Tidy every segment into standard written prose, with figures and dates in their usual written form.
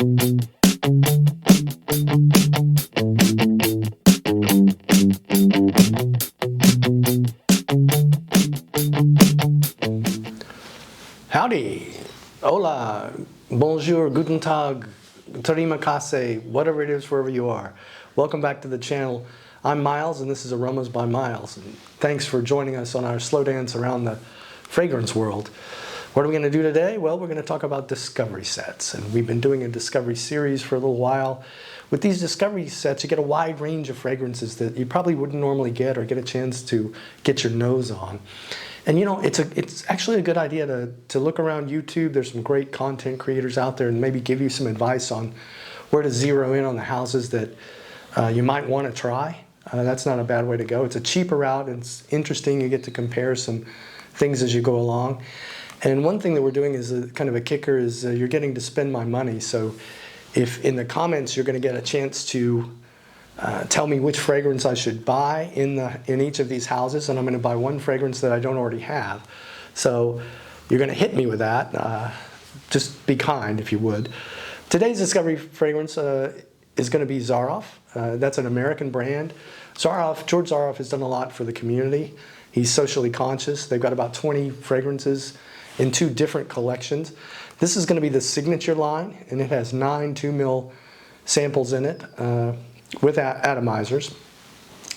Howdy, hola, bonjour, guten tag, terima kasih, whatever it is, wherever you are. Welcome back to the channel. I'm Miles, and this is Aromas by Miles. And thanks for joining us on our slow dance around the fragrance world. What are we going to do today? Well, we're going to talk about discovery sets. And we've been doing a discovery series for a little while. With these discovery sets, you get a wide range of fragrances that you probably wouldn't normally get or get a chance to get your nose on. And you know, it's actually a good idea to look around YouTube. There's some great content creators out there and maybe give you some advice on where to zero in on the houses that you might want to try. That's not a bad way to go. It's a cheaper route. It's interesting. You get to compare some things as you go along. And one thing that we're doing is kind of a kicker is you're getting to spend my money. So if in the comments you're going to get a chance to tell me which fragrance I should buy in each of these houses, and I'm going to buy one fragrance that I don't already have. So you're going to hit me with that. Just be kind if you would. Today's discovery fragrance is going to be Zaharoff. That's an American brand. George Zaharoff has done a lot for the community. He's socially conscious. They've got about 20 fragrances in 2 different collections. This is going to be the signature line, and it has 9 2-ml samples in it. With atomizers.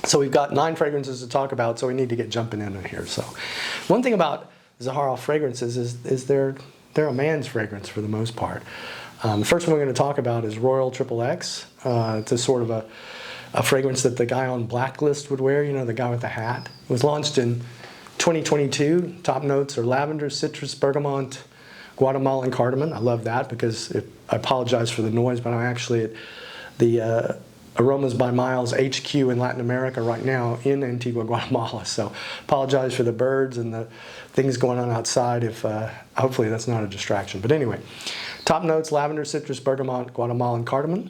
So we've got 9 fragrances to talk about, so we need to get jumping in here. So one thing about Zaharoff fragrances is they're a man's fragrance for the most part. The first one we're going to talk about is Royal XXX. It's a sort of a fragrance that the guy on Blacklist would wear, you know, the guy with the hat. It was launched in 2022. Top notes are lavender, citrus, bergamot, Guatemalan cardamom. I love that because I apologize for the noise, but I'm actually at the Aromas by Miles HQ in Latin America right now in Antigua, Guatemala. So apologize for the birds and the things going on outside. If hopefully that's not a distraction. But anyway, top notes: lavender, citrus, bergamot, Guatemalan cardamom,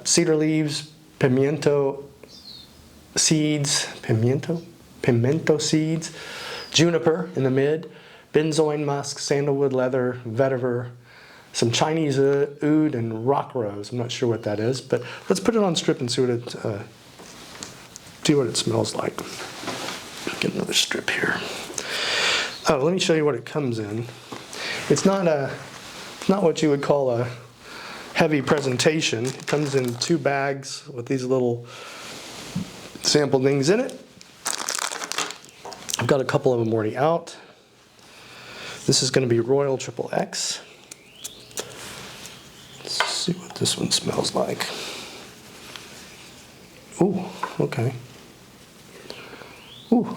cedar leaves, pimiento seeds, juniper in the mid, benzoin musk, sandalwood leather, vetiver, some Chinese oud and rock rose. I'm not sure what that is, but let's put it on strip and see what it smells like. Get another strip here. Oh, let me show you what it comes in. It's not what you would call a heavy presentation. It comes in 2 bags with these little sample things in it. I've got a couple of them already out. This is going to be Royal XXX. See what this one smells like. Ooh, okay. Ooh.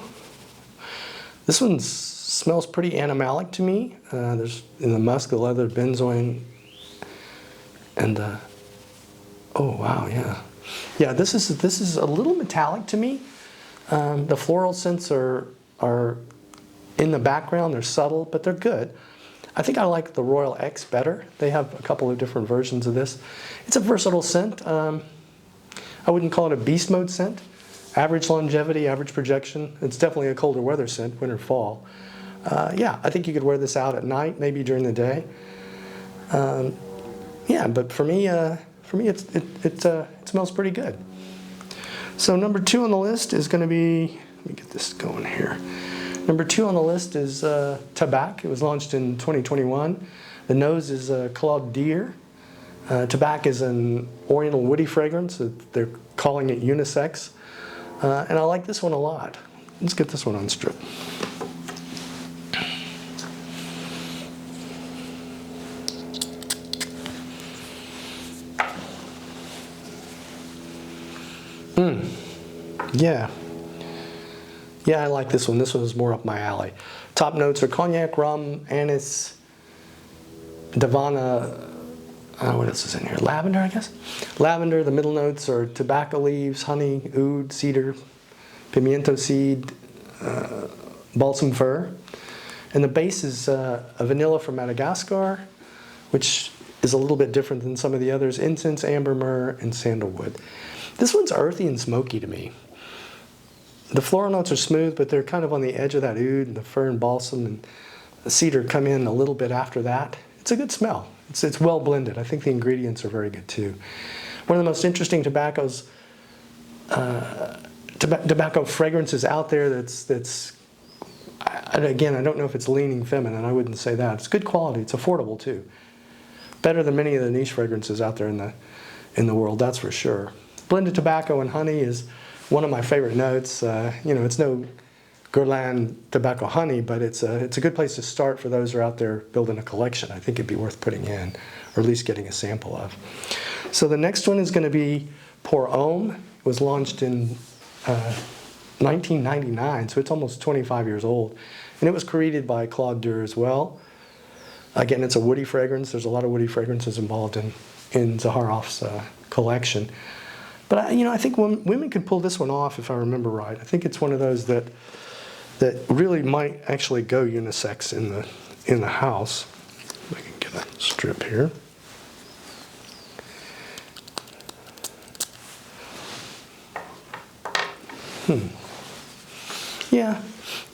This one smells pretty animalic to me. There's in the musk, the leather, benzoin, and oh wow, yeah. Yeah, this is a little metallic to me. The floral scents are in the background, they're subtle, but they're good. I think I like the Royal X better. They have a couple of different versions of this. It's a versatile scent. I wouldn't call it a beast mode scent. Average longevity, average projection. It's definitely a colder weather scent, winter, fall. Yeah, I think you could wear this out at night, maybe during the day. Yeah, but for me, it smells pretty good. So number 2 on the list is going to be. Let me get this going here. Number 2 on the list is Tabac. It was launched in 2021. The nose is Claude Deer. Tabac is an oriental woody fragrance. They're calling it unisex. And I like this one a lot. Let's get this one on strip. Yeah. Yeah, I like this one. This one is more up my alley. Top notes are cognac, rum, anise, davana, what else is in here? Lavender, I guess? Lavender. The middle notes are tobacco leaves, honey, oud, cedar, pimiento seed, balsam fir. And the base is a vanilla from Madagascar, which is a little bit different than some of the others. Incense, amber, myrrh, and sandalwood. This one's earthy and smoky to me. The floral notes are smooth, but they're kind of on the edge of that oud, and the fir and balsam and the cedar come in a little bit after that. It's a good smell. It's well blended. I think the ingredients are very good too. One of the most interesting tobacco fragrances out there that's and again, I don't know if it's leaning feminine. I wouldn't say that. It's good quality. It's affordable too. Better than many of the niche fragrances out there in the world, that's for sure. Blended tobacco and honey is one of my favorite notes. It's no Guerlain tobacco honey, but it's a good place to start for those who are out there building a collection. I think it'd be worth putting in, or at least getting a sample of. So the next one is going to be Pour Homme. It was launched in 1999, so it's almost 25 years old. And it was created by Claude Durr as well. Again, it's a woody fragrance. There's a lot of woody fragrances involved in Zaharoff's collection. But I think women could pull this one off, if I remember right. I think it's one of those that really might actually go unisex in the house. If I can get a strip here.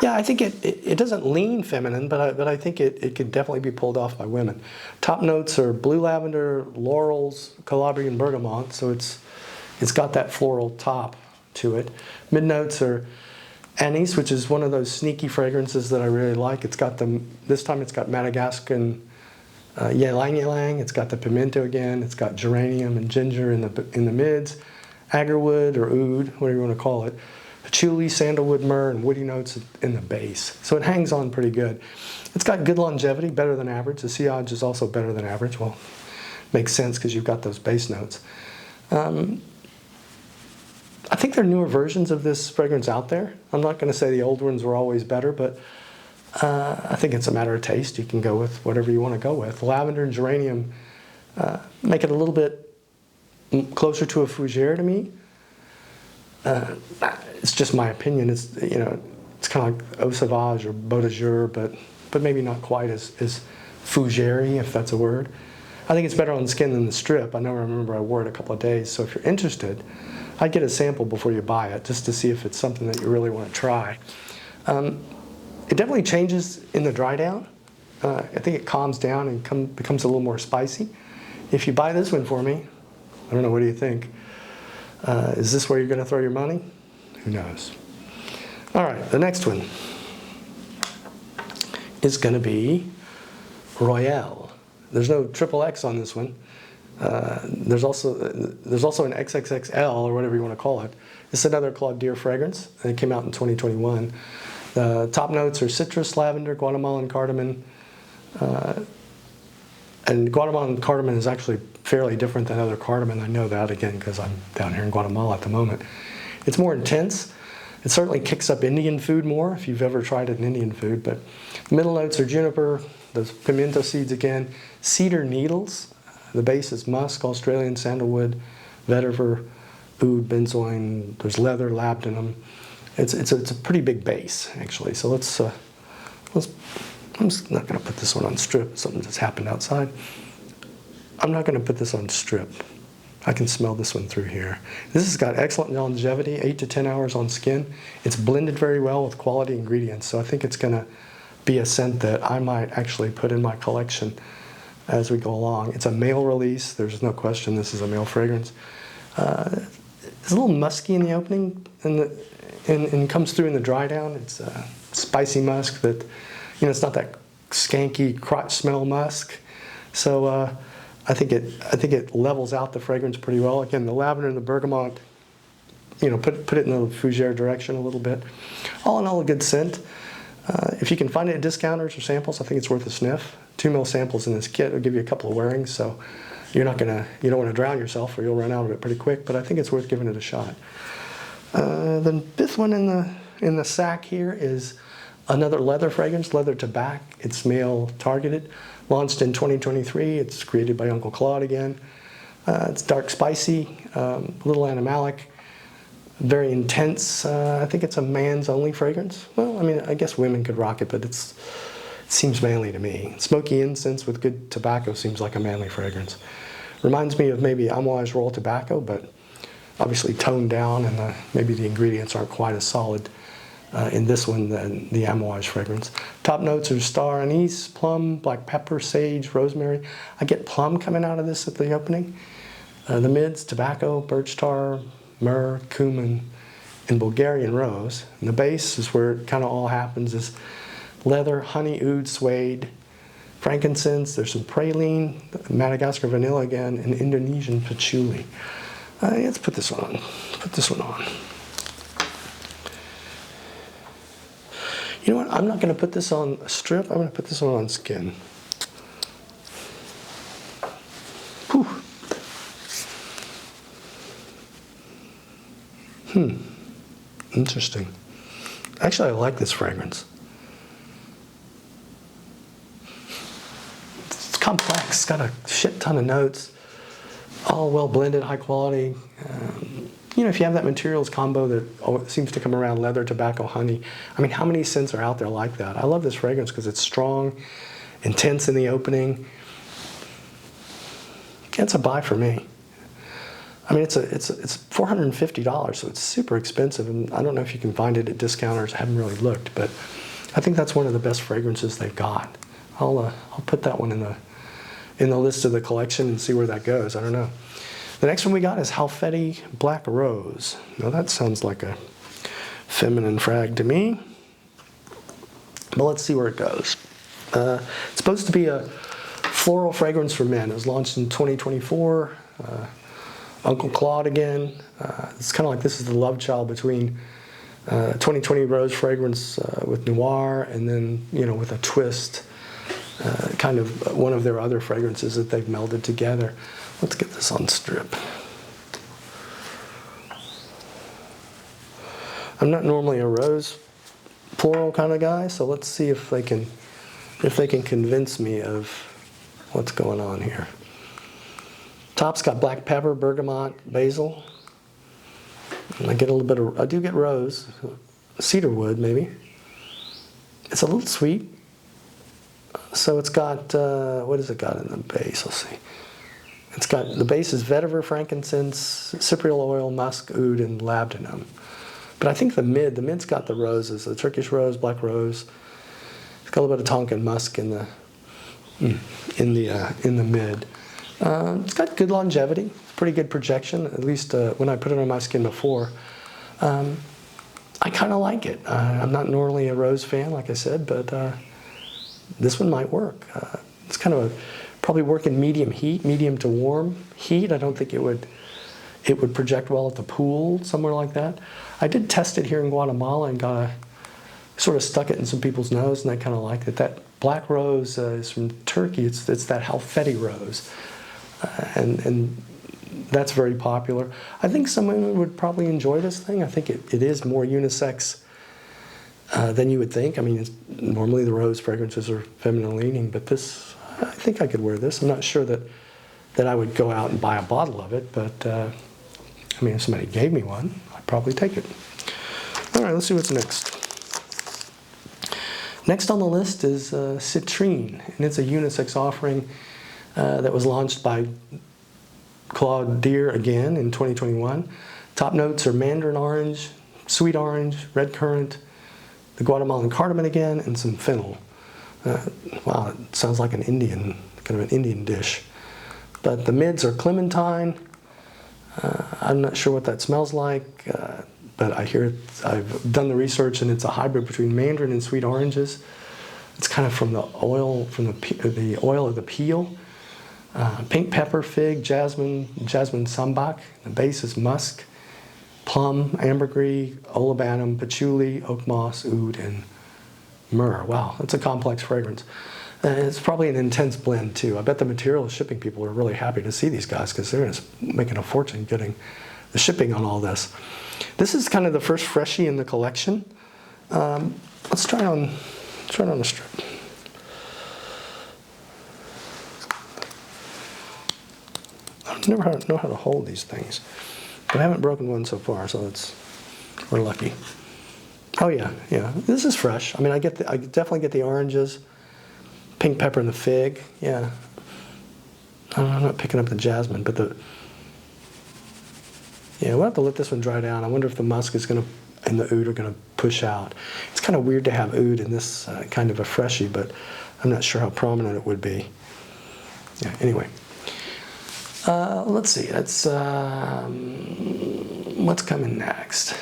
Yeah, I think it doesn't lean feminine, but I think it could definitely be pulled off by women. Top notes are blue lavender, laurels, Calabrian bergamot, so it's got that floral top to it. Mid notes are anise, which is one of those sneaky fragrances that I really like. This time it's got Madagascan ylang ylang. It's got the pimento again. It's got geranium and ginger in the mids, agarwood or oud, whatever you want to call it. Patchouli, sandalwood, myrrh, and woody notes in the base. So it hangs on pretty good. It's got good longevity, better than average. The sillage is also better than average. Well, makes sense because you've got those base notes. I think there are newer versions of this fragrance out there. I'm not going to say the old ones were always better, but I think it's a matter of taste. You can go with whatever you want to go with. Lavender and geranium make it a little bit closer to a fougere to me. It's just my opinion. It's kind of like Eau Sauvage or Beau de Jour, but maybe not quite as fougere, if that's a word. I think it's better on the skin than the strip. I remember I wore it a couple of days. So if you're interested, I'd get a sample before you buy it, just to see if it's something that you really want to try. It definitely changes in the dry down. I think it calms down and becomes a little more spicy. If you buy this one for me, I don't know, what do you think? Is this where you're going to throw your money? Who knows? All right, the next one is going to be Royale. There's no XXX on this one. There's also an XXXL, or whatever you want to call it. It's another Claude Durr fragrance. It came out in 2021. The top notes are citrus, lavender, Guatemalan cardamom. And Guatemalan cardamom is actually fairly different than other cardamom. I know that, again, because I'm down here in Guatemala at the moment. It's more intense. It certainly kicks up Indian food more, if you've ever tried it in Indian food. But the middle notes are juniper, those pimento seeds again, cedar needles. The base is musk, Australian sandalwood, vetiver, oud, benzoin. There's leather, labdanum. It's a pretty big base, actually. So let's I'm just not going to put this one on strip. Something that's happened outside. I'm not going to put this on strip. I can smell this one through here. This has got excellent longevity, 8 to 10 hours on skin. It's blended very well with quality ingredients, so I think it's going to be a scent that I might actually put in my collection as we go along. It's a male release. There's no question this is a male fragrance. It's a little musky in the opening and comes through in the dry down. It's a spicy musk that, it's not that skanky crotch smell musk. So I think it levels out the fragrance pretty well. Again, the lavender and the bergamot, put it in the fougere direction a little bit. All in all, a good scent. If you can find it at discounters or samples, I think it's worth a sniff. 2 ml samples in this kit will give you a couple of wearings, so you don't want to drown yourself or you'll run out of it pretty quick, but I think it's worth giving it a shot. The fifth one in the sack here is another leather fragrance, Leather Tobacco. It's male targeted. Launched in 2023. It's created by Uncle Claude again. It's dark spicy, a little animalic, very intense. I think it's a man's only fragrance. Well, I guess women could rock it, but it seems manly to me. Smoky incense with good tobacco seems like a manly fragrance. Reminds me of maybe Amouage Royal Tobacco, but obviously toned down, and maybe the ingredients aren't quite as solid in this one than the Amouage fragrance. Top notes are star anise, plum, black pepper, sage, rosemary. I get plum coming out of this at the opening. The mids, tobacco, birch tar, myrrh, cumin, and Bulgarian rose. And the base is where it kind of all happens, is leather, honey, oud, suede, frankincense. There's some praline, Madagascar vanilla again, and Indonesian patchouli. Let's put this one on. Put this one on. You know what? I'm not going to put this on a strip. I'm going to put this one on skin. Whew. Interesting. Actually, I like this fragrance. It's complex. It's got a shit ton of notes. All well blended, high quality. You know, if you have that materials combo that seems to come around, leather, tobacco, honey. I mean, how many scents are out there like that? I love this fragrance because it's strong, intense in the opening. It's a buy for me. I mean, it's $450, so it's super expensive, and I don't know if you can find it at discounters. I haven't really looked, but I think that's one of the best fragrances they've got. I'll put that one in the list of the collection and see where that goes. I don't know. The next one we got is Halfeti Black Rose. Now that sounds like a feminine frag to me, but let's see where it goes. It's supposed to be a floral fragrance for men. It was launched in 2024. Uncle Claude again. It's kind of like this is the love child between 2020 rose fragrance with noir, and then, you know, with a twist, kind of one of their other fragrances that they've melded together. Let's get this on strip. I'm not normally a rose floral kind of guy, so let's see if they can convince me of what's going on here. Top's got black pepper, bergamot, basil. And I get a little bit of, I do get rose, cedar wood maybe. It's a little sweet. So it's got, what has it got in the base? Let's see. It's got, the base is vetiver, frankincense, cypriol oil, musk, oud, and labdanum. But I think the mid's got the roses, the Turkish rose, black rose. It's got a little bit of tonka musk in the mid. It's got good longevity, pretty good projection, at least when I put it on my skin before. I kind of like it. I'm not normally a rose fan, like I said, but this one might work. It's kind of probably work in medium heat, medium to warm heat. I don't think it would project well at the pool, somewhere like that. I did test it here in Guatemala and sort of stuck it in some people's nose, and I kind of liked it. That black rose is from Turkey. It's that Halfeti rose. And that's very popular. I think some women would probably enjoy this thing. I think it is more unisex than you would think. I mean, normally the rose fragrances are feminine leaning, but this, I think I could wear this. I'm not sure that I would go out and buy a bottle of it, but I mean, if somebody gave me one, I'd probably take it. All right, let's see what's next. Next on the list is Citrine, and it's a unisex offering that was launched by Claude Deer again in 2021. Top notes are mandarin orange, sweet orange, red currant, the Guatemalan cardamom again, and some fennel. Wow, it sounds like an Indian, kind of an Indian dish. But the mids are clementine. I'm not sure what that smells like, but I hear I've done the research, and it's a hybrid between mandarin and sweet oranges. It's kind of from the oil, the oil of the peel. Pink pepper, fig, jasmine sambac. The base is musk, plum, ambergris, olibanum, patchouli, oak moss, oud, and myrrh. Wow, that's a complex fragrance. And it's probably an intense blend too. I bet the materials shipping people are really happy to see these guys because they're just making a fortune getting the shipping on all this. This is kind of the first freshie in the collection. Let's try it on the strip. I never know how to hold these things, but I haven't broken one so far, so we're lucky. Oh yeah, this is fresh. I mean, I definitely get the oranges, pink pepper, and the fig. Yeah, I'm not picking up the jasmine, but we'll have to let this one dry down. I wonder if the musk is going to and the oud are going to push out. It's kind of weird to have oud in this kind of a freshie, but I'm not sure how prominent it would be. Yeah, anyway. Let's see, that's, what's coming next?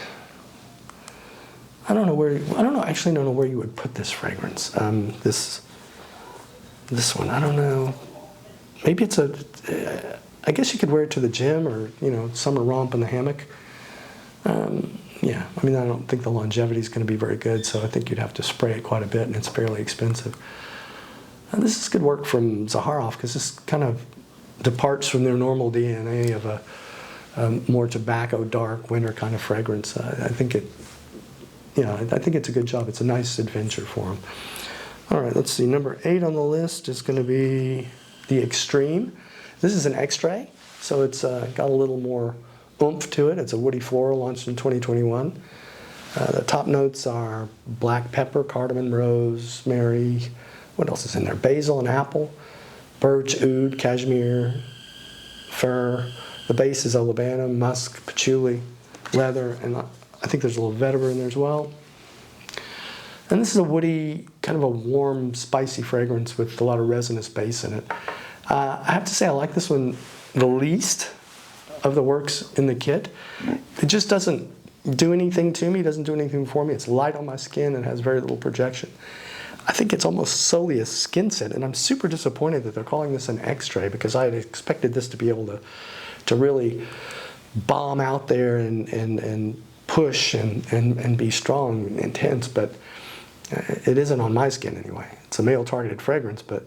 I don't know, actually don't know where you would put this fragrance. This one, I don't know. Maybe it's I guess you could wear it to the gym or, summer romp in the hammock. Yeah, I mean, I don't think the longevity is going to be very good, so I think you'd have to spray it quite a bit, and it's fairly expensive. This is good work from Zaharoff, because this kind of departs from their normal DNA of a more tobacco, dark, winter kind of fragrance. I think I think it's a good job. It's a nice adventure for them. All right, let's see. Number 8 on the list is going to be the Extreme. This is an X-Ray, so it's got a little more oomph to it. It's a woody floral, launched in 2021. The top notes are black pepper, cardamom, rosemary. What else is in there? Basil and apple, birch, oud, cashmere, fir. The base is olibanum, musk, patchouli, leather, and I think there's a little vetiver in there as well. And this is a woody, kind of a warm, spicy fragrance with a lot of resinous base in it. I have to say I like this one the least of the works in the kit. It just doesn't do anything to me, doesn't do anything for me. It's light on my skin and has very little projection. I think it's almost solely a skin scent, and I'm super disappointed that they're calling this an X-Ray, because I had expected this to be able to really bomb out there and push and be strong and intense, but it isn't on my skin anyway. It's a male-targeted fragrance, but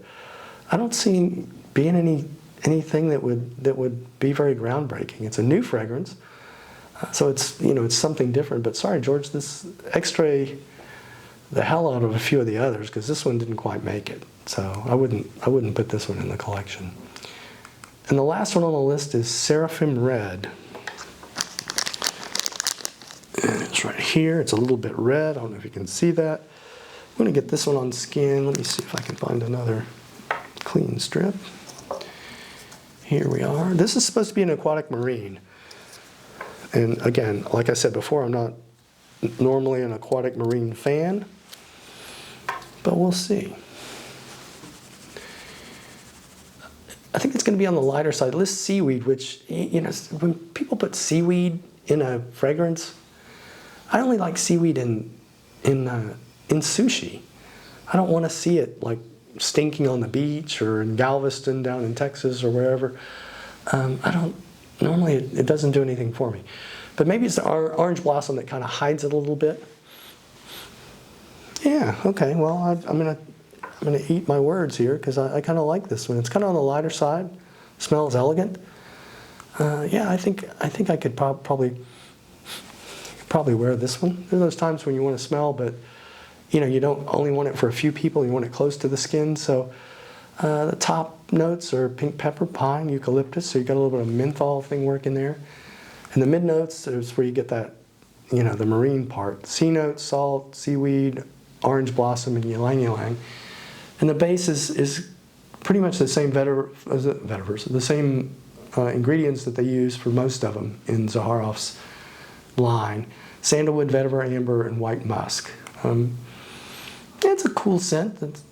I don't see being anything that would be very groundbreaking. It's a new fragrance, so it's it's something different. But sorry, George, this X-Ray the hell out of a few of the others, because this one didn't quite make it. So I wouldn't put this one in the collection. And the last one on the list is Seraphim Red. And it's right here. It's a little bit red. I don't know if you can see that. I'm going to get this one on skin. Let me see if I can find another clean strip. Here we are. This is supposed to be an aquatic marine. And again, like I said before, I'm not normally an aquatic marine fan, but we'll see. I think it's going to be on the lighter side. List seaweed, which, when people put seaweed in a fragrance, I only like seaweed in sushi. I don't want to see it like stinking on the beach or in Galveston down in Texas or wherever. Normally it doesn't do anything for me. But maybe it's the orange blossom that kind of hides it a little bit. Yeah, okay, well, I'm gonna eat my words here, because I kind of like this one. It's kind of on the lighter side. Smells elegant. Yeah, I think I could probably wear this one. There are those times when you want to smell, but you don't only want it for a few people. You want it close to the skin. So the top notes are pink pepper, pine, eucalyptus. So you got a little bit of menthol thing working there. And the mid notes is where you get that, the marine part. C notes, salt, seaweed, orange blossom, and ylang ylang. And the base is pretty much the same the same ingredients that they use for most of them in Zaharoff's line: sandalwood, vetiver, amber, and white musk. It's a cool scent.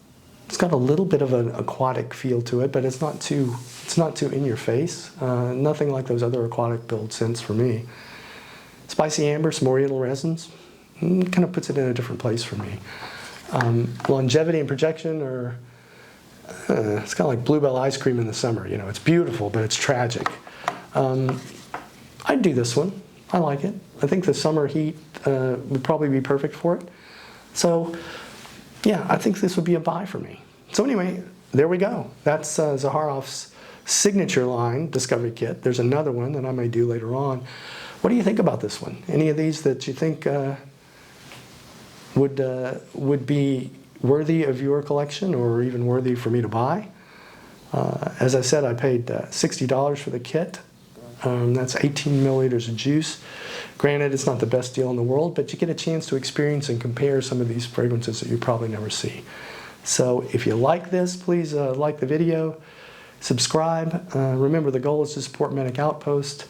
It's got a little bit of an aquatic feel to it, but it's not too in your face. Nothing like those other aquatic build scents for me. Spicy amber, some oriental resins, kind of puts it in a different place for me. Longevity and projection are, it's kind of like Bluebell ice cream in the summer. It's beautiful, but it's tragic. I'd do this one. I like it. I think the summer heat would probably be perfect for it. So, yeah, I think this would be a buy for me. So anyway, there we go. That's Zaharoff's signature line Discovery Kit. There's another one that I may do later on. What do you think about this one? Any of these that you think would be worthy of your collection, or even worthy for me to buy? As I said, I paid $60 for the kit. That's 18 milliliters of juice. Granted, it's not the best deal in the world, but you get a chance to experience and compare some of these fragrances that you probably never see. So if you like this, please like the video, subscribe. Remember, the goal is to support Medic Outpost.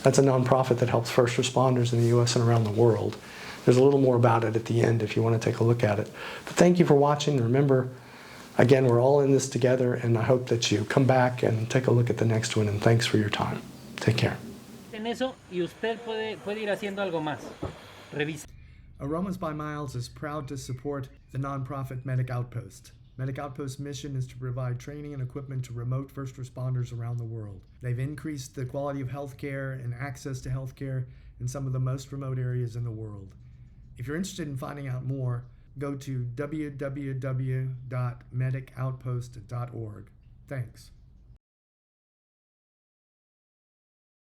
That's a nonprofit that helps first responders in the U.S. and around the world. There's a little more about it at the end if you want to take a look at it. But thank you for watching. Remember, again, we're all in this together, and I hope that you come back and take a look at the next one, and thanks for your time. Take care. En eso, y usted puede ir haciendo algo más. Revisa. Aromas by Miles is proud to support the nonprofit Medic Outpost. Medic Outpost's mission is to provide training and equipment to remote first responders around the world. They've increased the quality of healthcare and access to healthcare in some of the most remote areas in the world. If you're interested in finding out more, go to www.medicoutpost.org. Thanks.